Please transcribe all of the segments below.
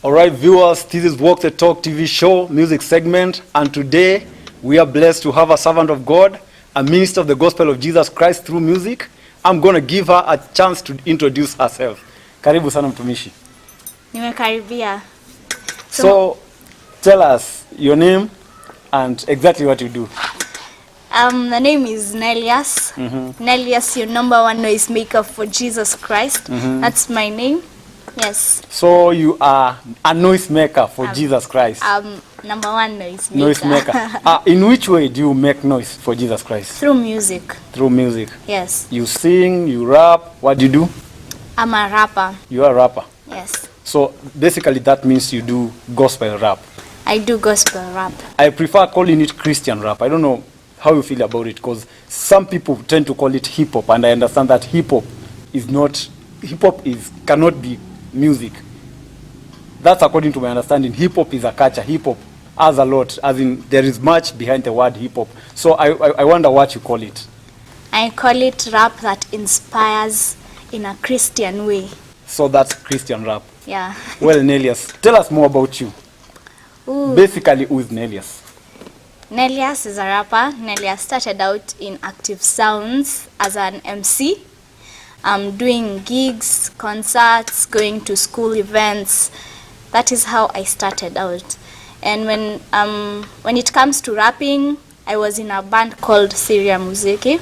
All right, viewers, this is Walk the Talk TV show, music segment, and today we are blessed to have a servant of God, a minister of the gospel of Jesus Christ through music. I'm going to give her a chance to introduce herself. Karibu sana mtumishi. Nimekaribia. So, tell us your name and exactly what you do. The name is Nellius. Nellius, your number one noisemaker for Jesus Christ. That's my name. Yes. So you are a noisemaker for Jesus Christ. Number one noisemaker. Noisemaker. In which way do you make noise for Jesus Christ? Through music. Through music. Yes. You sing, you rap. What do you do? I'm a rapper. You are a rapper. Yes. So basically that means you do gospel rap. I do gospel rap. I prefer calling it Christian rap. I don't know how you feel about it, because some people tend to call it hip hop, and I understand that hip hop cannot be music. That's according to my understanding. Hip hop is a culture. Hip hop has a lot, as in there is much behind the word hip hop. So I wonder what you call it. I call it rap that inspires in a Christian way. So that's Christian rap. Yeah. Well, Nellius, tell us more about you. Ooh. Basically, who is Nellius? Nellius is a rapper. Nellius started out in Active Sounds as an MC. Doing gigs, concerts, going to school events. That is how I started out. And when it comes to rapping, I was in a band called Syria Muziki.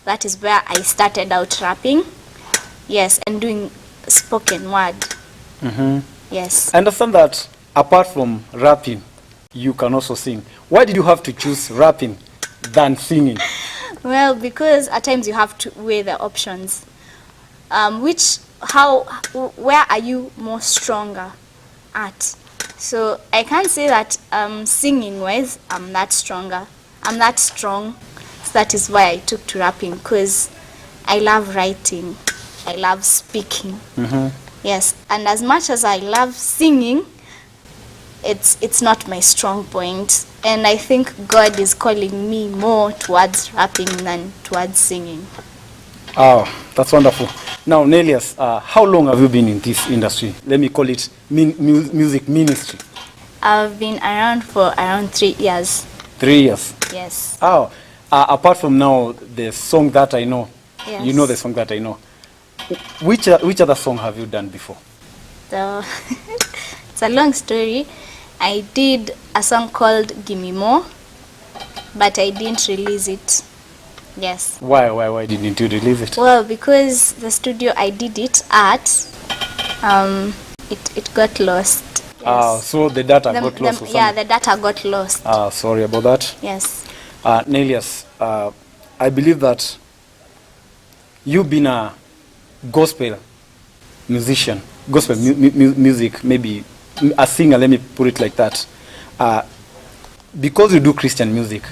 That is where I started out rapping. Yes, and doing spoken word. Yes. I understand that apart from rapping, you can also sing. Why did you have to choose rapping than singing? Well, because at times you have to weigh the options. Where are you more stronger at? So I can't say that singing wise I'm that stronger. I'm that strong. So that is why I took to rapping, because I love writing. I love speaking. Yes, and as much as I love singing, it's not my strong point. And I think God is calling me more towards rapping than towards singing. Oh, that's wonderful. Now, Nellius, how long have you been in this industry? Let me call it music ministry. I've been around for around 3 years. 3 years? Yes. Oh, apart from now, the song that I know, Yes. You know the song that I know. Which other song have you done before? So it's a long story. I did a song called Gimme More, but I didn't release it. Yes. Why didn't you release it? Well, because the studio I did it at, it got lost. Yes. So the data got lost or something? Yeah, the data got lost. Sorry about that. Yes. Nellius, I believe that you've been a gospel musician, gospel music, maybe a singer, let me put it like that. Because you do Christian music,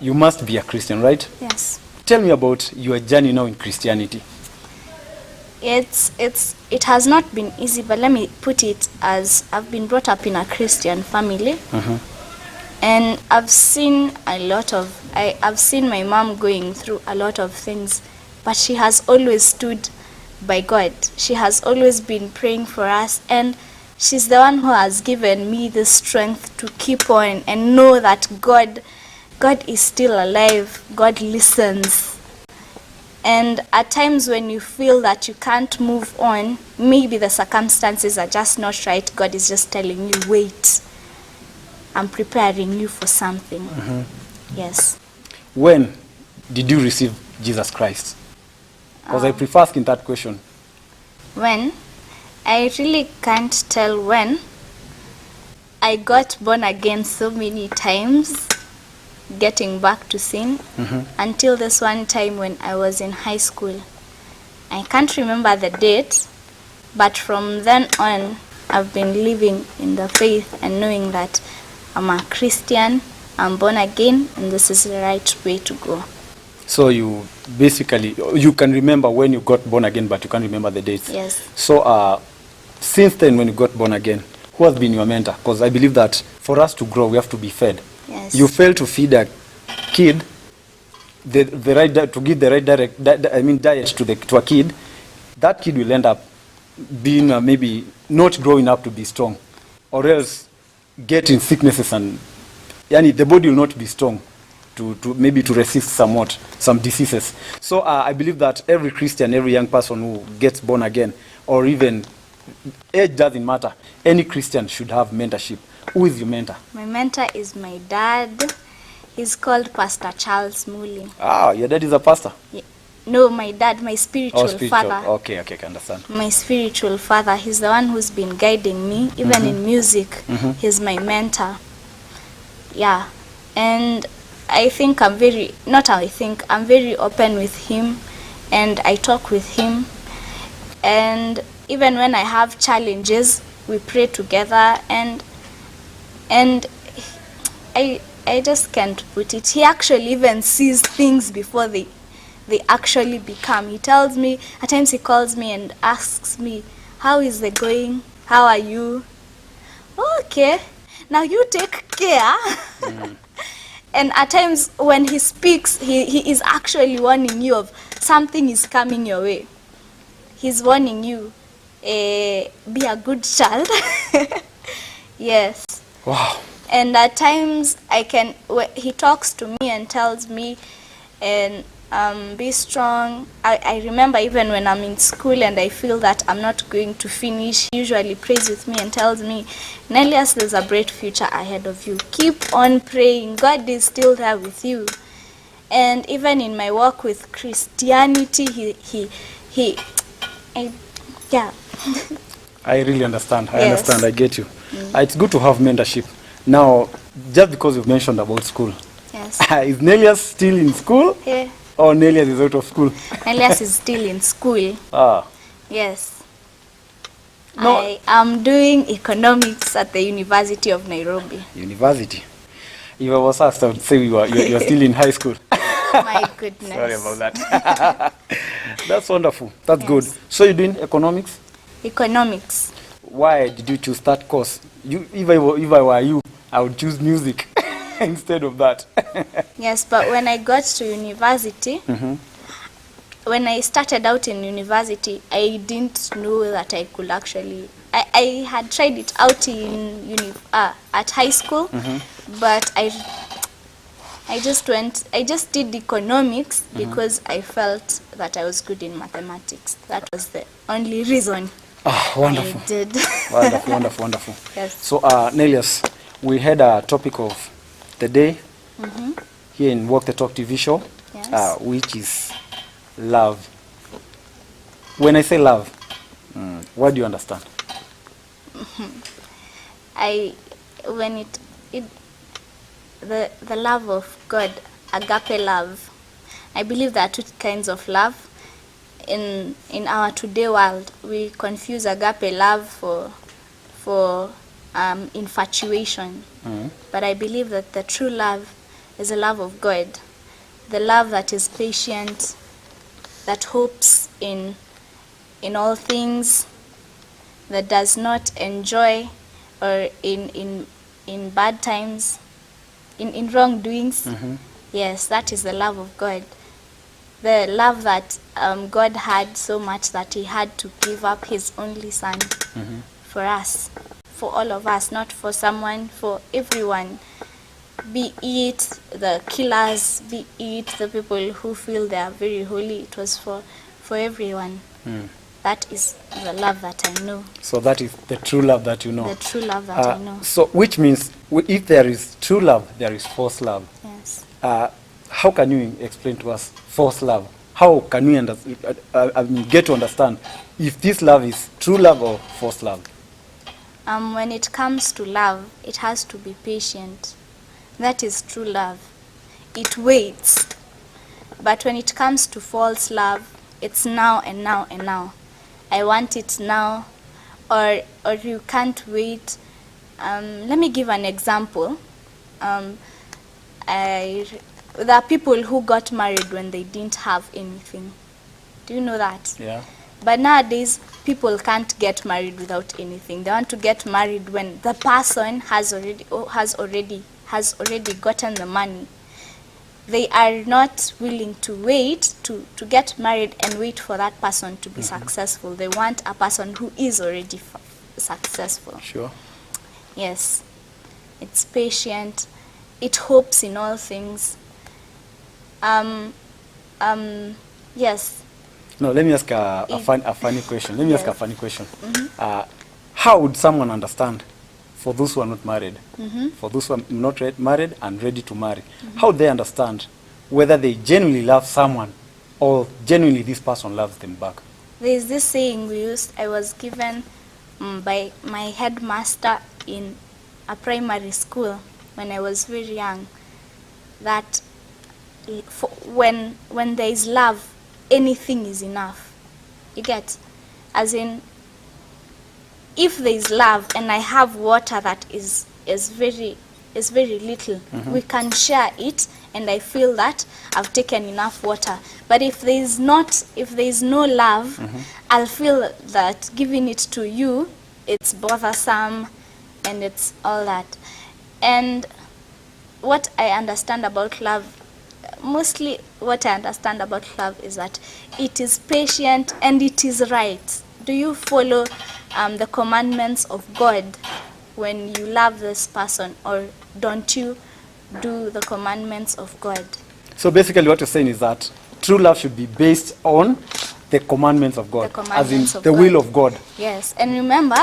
you must be a Christian, right? Yes. Tell me about your journey now in Christianity. It has not been easy, but let me put it as I've been brought up in a Christian family. And I've seen I've seen my mom going through a lot of things, but she has always stood by God. She has always been praying for us, and she's the one who has given me the strength to keep on and know that God is still alive. God listens. And at times when you feel that you can't move on, maybe the circumstances are just not right, God is just telling you, wait, I'm preparing you for something. Yes. When did you receive Jesus Christ? Because I prefer asking that question. When? I really can't tell when. I got born again so many times, getting back to sin, until this one time when I was in high school. I can't remember the date, but from then on, I've been living in the faith and knowing that I'm a Christian, I'm born again, and this is the right way to go. So you basically, you can remember when you got born again, but you can't remember the dates. Yes. So since then, when you got born again, who has been your mentor? Because I believe that for us to grow, we have to be fed. Yes. You fail to feed a kid the right to give the right diet to a kid, that kid will end up being maybe not growing up to be strong, or else getting sicknesses, and yani the body will not be strong to maybe to resist somewhat some diseases. So I believe that every Christian, every young person who gets born again, or even age doesn't matter, any Christian should have mentorship. Who is your mentor? My mentor is my dad. He's called Pastor Charles Muli. Your dad is a pastor? Yeah. No, my dad, my spiritual father. Okay, I can understand. My spiritual father. He's the one who's been guiding me, even in music. He's my mentor. Yeah. And I'm very open with him, and I talk with him. And even when I have challenges, we pray together, and I just can't put it. He actually even sees things before they actually become. He tells me, at times he calls me and asks me, how is it going? How are you? Okay, now you take care. And at times when he speaks, he is actually warning you of something is coming your way. He's warning you, be a good child. Yes. Wow. And at times he talks to me and tells me, and be strong. I remember even when I'm in school and I feel that I'm not going to finish, he usually prays with me and tells me, Nellius, there's a bright future ahead of you. Keep on praying. God is still there with you. And even in my walk with Christianity, yeah. I really understand. I Yes. understand. I get you. It's good to have mentorship. Now, just because you've mentioned about school, Yes. is Nellius still in school? Yeah. Or Nellius is out of school? Nellius is still in school. Yes. No. I am doing economics at the University of Nairobi. University. If I was asked, I would say you're still in high school. My goodness. Sorry about that. That's wonderful. That's Yes. good. So you're doing economics? Economics. Why did you choose that course? If I were you, I would choose music instead of that. Yes, but when I got to university, when I started out in university, I didn't know that I could actually. I had tried it out in at high school, but I just did economics because I felt that I was good in mathematics. That was the only reason Wonderful. I did. Wonderful. Yes. So, Nellius, we had a topic of the day here in Walk the Talk TV show, Yes. which is love. When I say love, what do you understand? The love of God, agape love. I believe there are two kinds of love. In our today world, we confuse agape love for infatuation. But I believe that the true love is the love of God, the love that is patient, that hopes in all things, that does not enjoy or in bad times, in wrongdoings. Yes, that is the love of God. The love that God had so much that he had to give up his only son for us, for all of us, not for someone, for everyone. Be it the killers, be it the people who feel they are very holy, it was for everyone. That is the love that I know. So that is the true love that you know. The true love that I know. So which means if there is true love, there is false love. Yes. How can you explain to us false love? How can we get to understand if this love is true love or false love? When it comes to love, it has to be patient. That is true love. It waits. But when it comes to false love, it's now and now and now. I want it now, or you can't wait. Let me give an example. There are people who got married when they didn't have anything. Do you know that? Yeah. But nowadays, people can't get married without anything. They want to get married when the person has already gotten the money. they are not willing to wait to get married and wait for that person to be successful. They want a person who is already successful. Sure. Yes. It's patient. It hopes in all things. Yes. No, let me ask a funny question. Let me ask a Yes. funny question. How would someone understand, for those who are not married, for those who are not married and ready to marry, how would they understand whether they genuinely love someone or genuinely this person loves them back? There is this saying I was given by my headmaster in a primary school when I was very young, that when there is love, anything is enough. You get? As in, if there is love and I have water that is very little, we can share it, and I feel that I've taken enough water. But if there is no love, I'll feel that giving it to you, it's bothersome and it's all that. And what I understand about love, mostly what I understand about love is that it is patient and it is right. Do you follow the commandments of God when you love this person, or don't you do the commandments of God? So basically what you're saying is that true love should be based on the commandments of God, as in the will of God. Yes, and remember,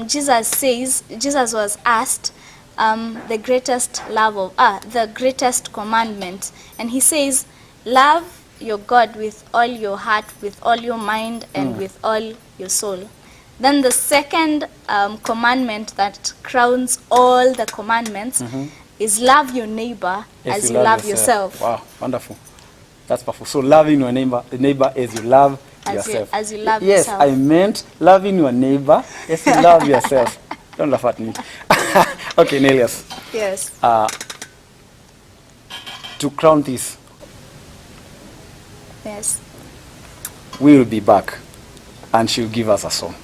Jesus was asked the greatest the greatest commandment, and he says, love your God with all your heart, with all your mind, and with all your soul. Then the second commandment that crowns all the commandments is love your neighbor as you love yourself. Wow, wonderful. That's powerful. So loving your neighbor as you love yourself. As you love yes, yourself. I meant loving your neighbor as you love yourself. Don't laugh at me. Okay, Nellius. Yes. To crown this, Yes. we will be back and she'll give us a song.